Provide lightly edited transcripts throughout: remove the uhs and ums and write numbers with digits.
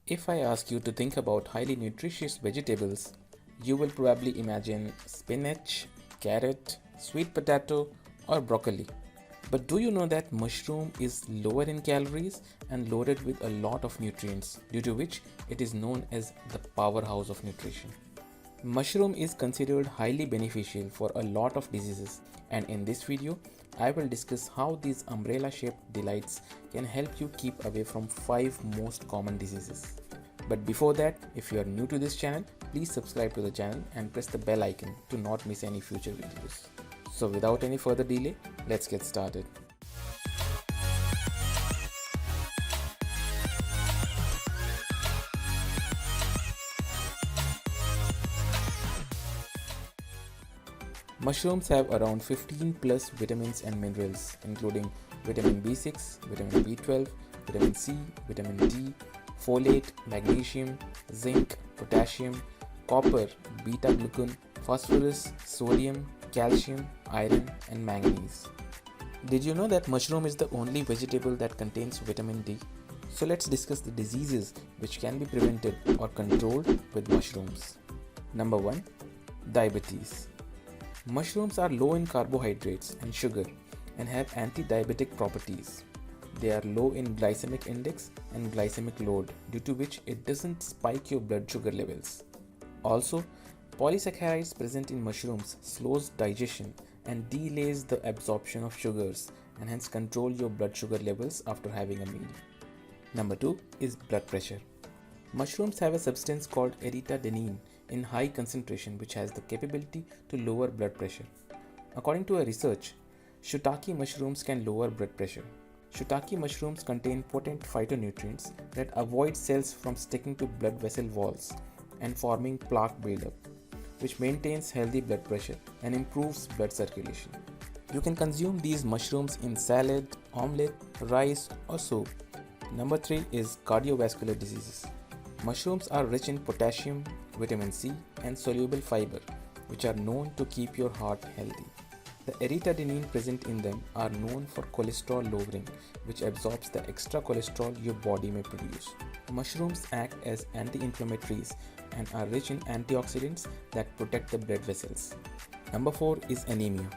If I ask you to think about highly nutritious vegetables, you will probably imagine spinach, carrot, sweet potato, or broccoli. But do you know that mushroom is lower in calories and loaded with a lot of nutrients, due to which it is known as the powerhouse of nutrition? Mushroom is considered highly beneficial for a lot of diseases, and in this video, I will discuss how these umbrella shaped delights can help you keep away from 5 most common diseases. But before that, if you are new to this channel, please subscribe to the channel and press the bell icon to not miss any future videos. So without any further delay, let's get started. Mushrooms have around 15 plus vitamins and minerals, including vitamin B6, vitamin B12, vitamin C, vitamin D, folate, magnesium, zinc, potassium, copper, beta glucan, phosphorus, sodium, calcium, iron, and manganese. Did you know that mushroom is the only vegetable that contains vitamin D? So let's discuss the diseases which can be prevented or controlled with mushrooms. Number 1. Diabetes. Mushrooms are low in carbohydrates and sugar and have anti-diabetic properties. They are low in glycemic index and glycemic load, due to which it doesn't spike your blood sugar levels. Also, polysaccharides present in mushrooms slows digestion and delays the absorption of sugars and hence control your blood sugar levels after having a meal. Number 2 is blood pressure. Mushrooms have a substance called eritadenine in high concentration which has the capability to lower blood pressure. According to a research, shiitake mushrooms can lower blood pressure. Shiitake mushrooms contain potent phytonutrients that avoid cells from sticking to blood vessel walls and forming plaque buildup, which maintains healthy blood pressure and improves blood circulation. You can consume these mushrooms in salad, omelette, rice, or soup. Number 3 is cardiovascular diseases. Mushrooms are rich in potassium, vitamin C, and soluble fiber, which are known to keep your heart healthy. The eritadenine present in them are known for cholesterol lowering, which absorbs the extra cholesterol your body may produce. Mushrooms act as anti-inflammatories and are rich in antioxidants that protect the blood vessels. Number 4 is anemia.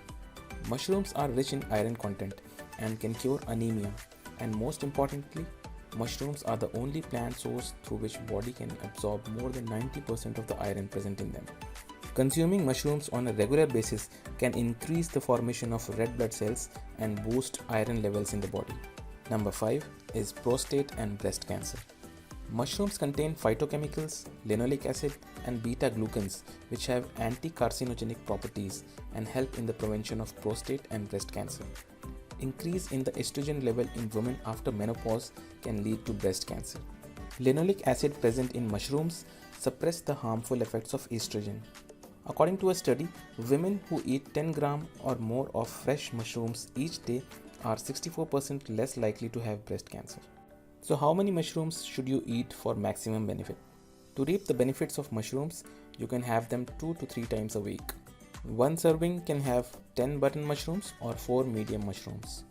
Mushrooms are rich in iron content and can cure anemia, and most importantly, mushrooms are the only plant source through which body can absorb more than 90% of the iron present in them. Consuming mushrooms on a regular basis can increase the formation of red blood cells and boost iron levels in the body. Number 5 is prostate and breast cancer. Mushrooms contain phytochemicals, linoleic acid, and beta glucans, which have anti-carcinogenic properties and help in the prevention of prostate and breast cancer. Increase in the estrogen level in women after menopause can lead to breast cancer. Linoleic acid present in mushrooms suppress the harmful effects of estrogen. According to a study, women who eat 10 gram or more of fresh mushrooms each day are 64% less likely to have breast cancer. So how many mushrooms should you eat for maximum benefit? To reap the benefits of mushrooms, you can have them 2 to 3 times a week. One serving can have 10 button mushrooms or 4 medium mushrooms.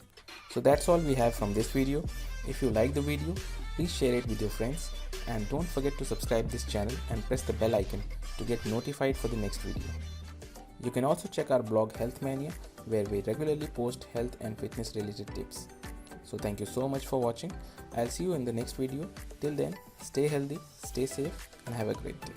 So that's all we have from this video. If you like the video, please share it with your friends and don't forget to subscribe this channel and press the bell icon to get notified for the next video. You can also check our blog Health Mania, where we regularly post health and fitness related tips. So thank you so much for watching. I'll see you in the next video. Till then, stay healthy, stay safe, and have a great day.